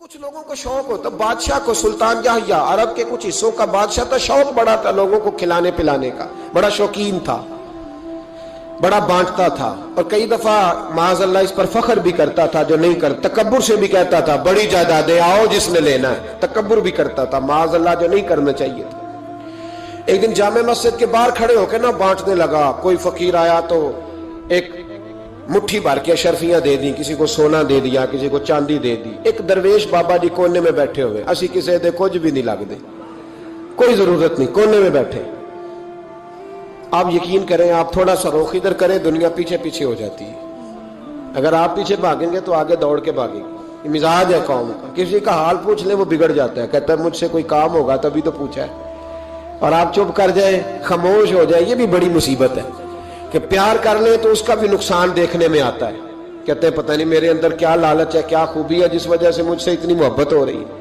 کچھ لوگوں کو شوق ہوتا، بادشاہ کو سلطان یحییٰ عرب کے کچھ حصوں کا بادشاہ تھا، شوق بڑا تھا لوگوں کو کھلانے پلانے کا، بڑا شوقین تھا، بڑا بانٹتا تھا، اور کئی دفعہ معاذ اللہ اس پر فخر بھی کرتا تھا جو نہیں کرتا، تکبر سے بھی کہتا تھا بڑی جائیدادیں آؤ جس نے لینا ہے، تکبر بھی کرتا تھا معاذ اللہ جو نہیں کرنا چاہیے تھا۔ ایک دن جامع مسجد کے باہر کھڑے ہو کے نہ بانٹنے لگا، کوئی فقیر آیا تو ایک مٹھی بھر کے اشرفیاں دے دی، کسی کو سونا دے دیا، کسی کو چاندی دے دی۔ ایک درویش بابا جی کونے میں بیٹھے ہوئے، اسی کسی دے کچھ بھی نہیں لگ دے، کوئی ضرورت نہیں، کونے میں بیٹھے۔ آپ یقین کریں، آپ تھوڑا سا رخ ادھر کریں، دنیا پیچھے پیچھے ہو جاتی ہے۔ اگر آپ پیچھے بھاگیں گے تو آگے دوڑ کے بھاگیں گے۔ یہ مزاج ہے قوم کا، کسی کا حال پوچھ لیں وہ بگڑ جاتا ہے، کہتا ہے مجھ سے کوئی کام ہوگا تبھی تو پوچھا ہے، اور آپ چپ کر جائیں، خاموش ہو جائیں، یہ بھی بڑی مصیبت ہے کہ پیار کر لیں تو اس کا بھی نقصان دیکھنے میں آتا ہے۔ کہتے ہیں پتہ نہیں میرے اندر کیا لالچ ہے، کیا خوبی ہے جس وجہ سے مجھ سے اتنی محبت ہو رہی ہے۔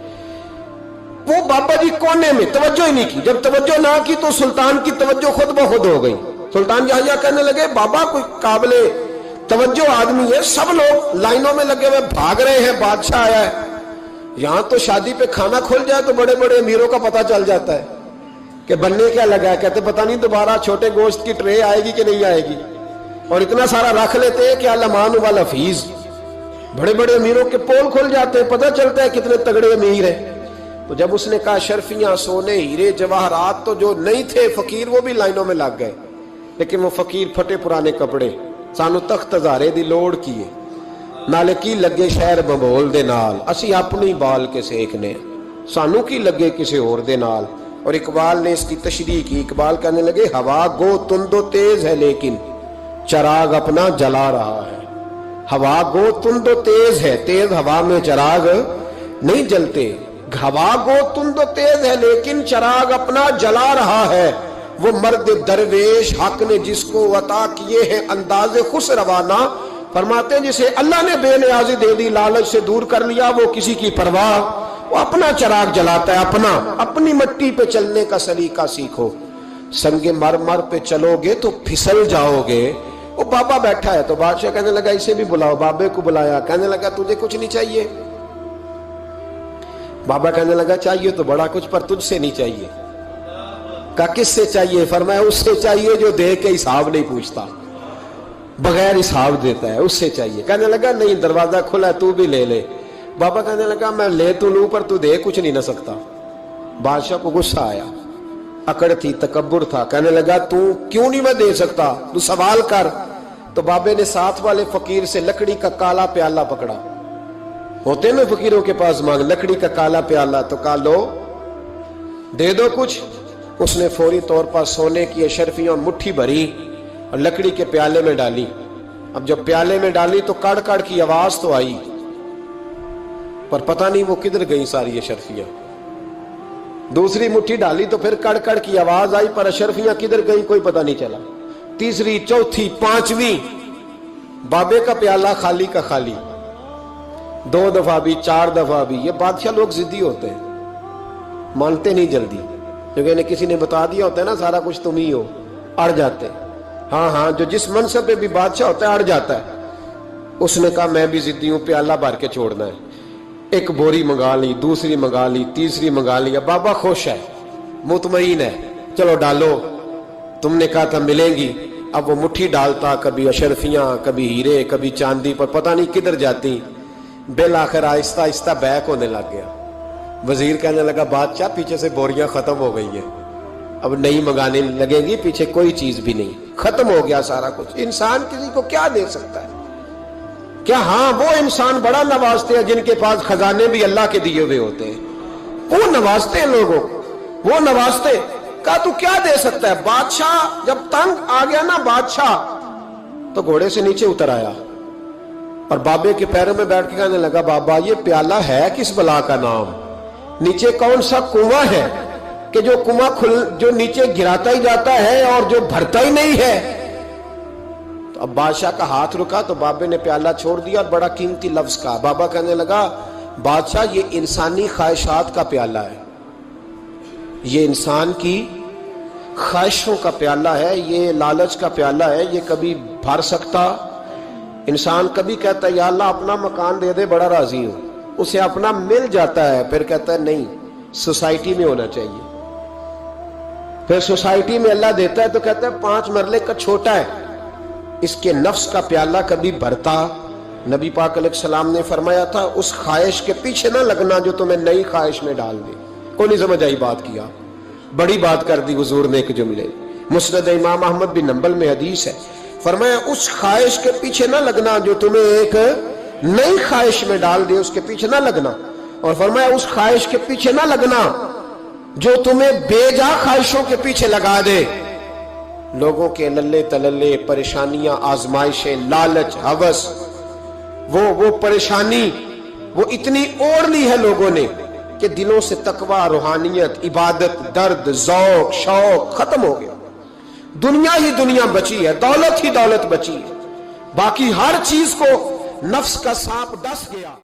وہ بابا جی کونے میں توجہ ہی نہیں کی، جب توجہ نہ کی تو سلطان کی توجہ خود بخود ہو گئی۔ سلطان یحییٰ کہنے لگے بابا کوئی قابل توجہ آدمی ہے، سب لوگ لائنوں میں لگے ہوئے بھاگ رہے ہیں، بادشاہ آیا ہے، یہاں تو شادی پہ کھانا کھل جائے تو بڑے بڑے امیروں کا پتہ چل جاتا ہے کہ بننے کیا لگا ہے۔ کہتے پتہ نہیں دوبارہ چھوٹے گوشت کی ٹرے آئے گی کہ نہیں آئے گی، اور اتنا سارا رکھ لیتے ہیں کہ علمان والحفیظ، بڑے بڑے امیروں کے پول کھل جاتے ہیں، پتہ چلتا ہے کتنے تگڑے امیر ہیں۔ تو جب اس نے کہا شرفیاں، سونے، ہیرے، جواہرات، تو جو نہیں تھے فقیر وہ بھی لائنوں میں لگ گئے، لیکن وہ فقیر پھٹے پرانے کپڑے، سانو تخت ہزارے دی لوڑ کیے، نالے کی لگے شہر ببول دے نال، اسی اپنی بال کے سیکنے، سانو کی لگے کسی اور دے نال۔ اور اقبال نے اس کی تشریح کی، اقبال کہنے لگے ہوا گو تند و تیز ہے لیکن چراغ اپنا جلا رہا ہے۔ ہوا گو تند و تیز ہے، تیز ہوا میں چراغ نہیں جلتے، ہوا گو تند و تیز ہے لیکن چراغ اپنا جلا رہا ہے۔ وہ مرد درویش حق نے جس کو عطا کیے ہیں انداز خوش روانہ، فرماتے ہیں جسے اللہ نے بے نیازی دے دی، لالچ سے دور کر لیا، وہ کسی کی پرواہ، وہ اپنا چراغ جلاتا ہے، اپنی مٹی پہ چلنے کا سلیقہ سیکھو، سنگ مرمر پہ چلو گے تو پھسل جاؤ گے۔ وہ بابا بیٹھا ہے تو بادشاہ کہنے لگا اسے بھی بلاؤ، بابے کو بلایا، کہنے لگا تجھے کچھ نہیں چاہیے؟ بابا کہنے لگا چاہیے تو بڑا کچھ، پر تجھ سے نہیں چاہیے۔ کہا کس سے چاہیے؟ فرمایا اس سے چاہیے جو دے کے حساب نہیں پوچھتا، بغیر حساب دیتا ہے، اس سے چاہیے۔ کہنے لگا نہیں، دروازہ کھلا ہے، تو بھی لے لے۔ بابا کہنے لگا میں لے تو لوں پر تو دے کچھ نہیں نہ سکتا۔ بادشاہ کو غصہ آیا، اکڑ تھی، تکبر تھا، کہنے لگا تو کیوں نہیں میں دے سکتا، تو سوال کر۔ تو بابے نے ساتھ والے فقیر سے لکڑی کا کالا پیالہ پکڑا، ہوتے نا فقیروں کے پاس مانگ، لکڑی کا کالا پیالہ، تو کہا لو دے دو کچھ۔ اس نے فوری طور پر سونے کی اشرفیاں مٹھی بھری اور لکڑی کے پیالے میں ڈالی۔ اب جب پیالے میں ڈالی تو کڑ کڑ کی آواز تو آئی، پر پتہ نہیں وہ کدھر گئی ساری اشرفیاں۔ دوسری مٹھی ڈالی تو پھر کڑ کڑ کی آواز آئی، پر اشرفیاں کدھر گئی کوئی پتہ نہیں چلا۔ تیسری، چوتھی، پانچویں، بابے کا پیالہ خالی کا خالی، 2 دفعہ بھی، 4 دفعہ بھی۔ یہ بادشاہ لوگ ضدی ہوتے ہیں، مانتے نہیں جلدی، کیونکہ انہیں کسی نے بتا دیا ہوتا ہے نا سارا کچھ تم ہی ہو، اڑ جاتے ہیں۔ ہاں جو جس منصب پہ بھی بادشاہ ہوتا ہے اڑ جاتا ہے۔ اس نے کہا میں بھی ضدی ہوں، پیالہ بھر کے چھوڑنا ہے۔ ایک بوری منگا لی، دوسری منگا لی، تیسری منگا لی۔ بابا خوش ہے، مطمئن ہے، چلو ڈالو، تم نے کہا تھا ملیں گی۔ اب وہ مٹھی ڈالتا، کبھی اشرفیاں، کبھی ہیرے، کبھی چاندی، پر پتہ نہیں کدھر جاتی۔ بالآخر آہستہ آہستہ بیک ہونے لگ گیا۔ وزیر کہنے لگا بادشاہ پیچھے سے بوریاں ختم ہو گئی ہیں، اب نئی منگانے لگے گی، پیچھے کوئی چیز بھی نہیں، ختم ہو گیا سارا کچھ۔ انسان کسی کو کیا دے سکتا ہے؟ کیا ہاں وہ انسان بڑا نوازتے ہیں جن کے پاس خزانے بھی اللہ کے دیے ہوئے ہوتے ہیں، وہ نوازتے ہیں لوگوں کو، وہ نوازتے۔ کہا تو کیا دے سکتا ہے؟ بادشاہ جب تنگ آ گیا نا بادشاہ، تو گھوڑے سے نیچے اتر آیا اور بابے کے پیروں میں بیٹھ کے کہنے لگا بابا یہ پیالہ ہے کس بلا کا نام؟ نیچے کون سا کنواں ہے کہ جو کنواں جو نیچے گراتا ہی جاتا ہے اور جو بھرتا ہی نہیں ہے؟ اب بادشاہ کا ہاتھ رکا تو بابے نے پیالہ چھوڑ دیا اور بڑا قیمتی لفظ کہا۔ بابا کہنے لگا بادشاہ یہ انسانی خواہشات کا پیالہ ہے، یہ انسان کی خواہشوں کا پیالہ ہے، یہ لالچ کا پیالہ ہے، یہ کبھی بھر سکتا۔ انسان کبھی کہتا ہے یا اللہ اپنا مکان دے دے بڑا راضی ہوں، اسے اپنا مل جاتا ہے، پھر کہتا ہے نہیں سوسائٹی میں ہونا چاہیے، پھر سوسائٹی میں اللہ دیتا ہے تو کہتا ہے 5 مرلے کا چھوٹا ہے، اس کے نفس کا پیالہ کبھی بھرتا؟ نبی پاک علیہ السلام نے فرمایا تھا اس خواہش کے پیچھے نہ لگنا جو تمہیں نئی خواہش میں ڈال دے۔ کوئی نہیں سمجھ آئی بات کیا؟ بڑی بات کر دی حضور نے ایک جملے۔ مسند امام احمد بن حنبل میں حدیث ہے، فرمایا اس خواہش کے پیچھے نہ لگنا جو تمہیں ایک نئی خواہش میں ڈال دے، اس کے پیچھے نہ لگنا، اور فرمایا اس خواہش کے پیچھے نہ لگنا جو تمہیں بے جا خواہشوں کے پیچھے لگا دے۔ لوگوں کے للے تللے، پریشانیاں، آزمائشیں، لالچ، ہوس، وہ پریشانی وہ اتنی اوڑھ لی ہے لوگوں نے کہ دلوں سے تقوی، روحانیت، عبادت، درد، ذوق، شوق ختم ہو گیا۔ دنیا ہی دنیا بچی ہے، دولت ہی دولت بچی ہے، باقی ہر چیز کو نفس کا سانپ ڈس گیا۔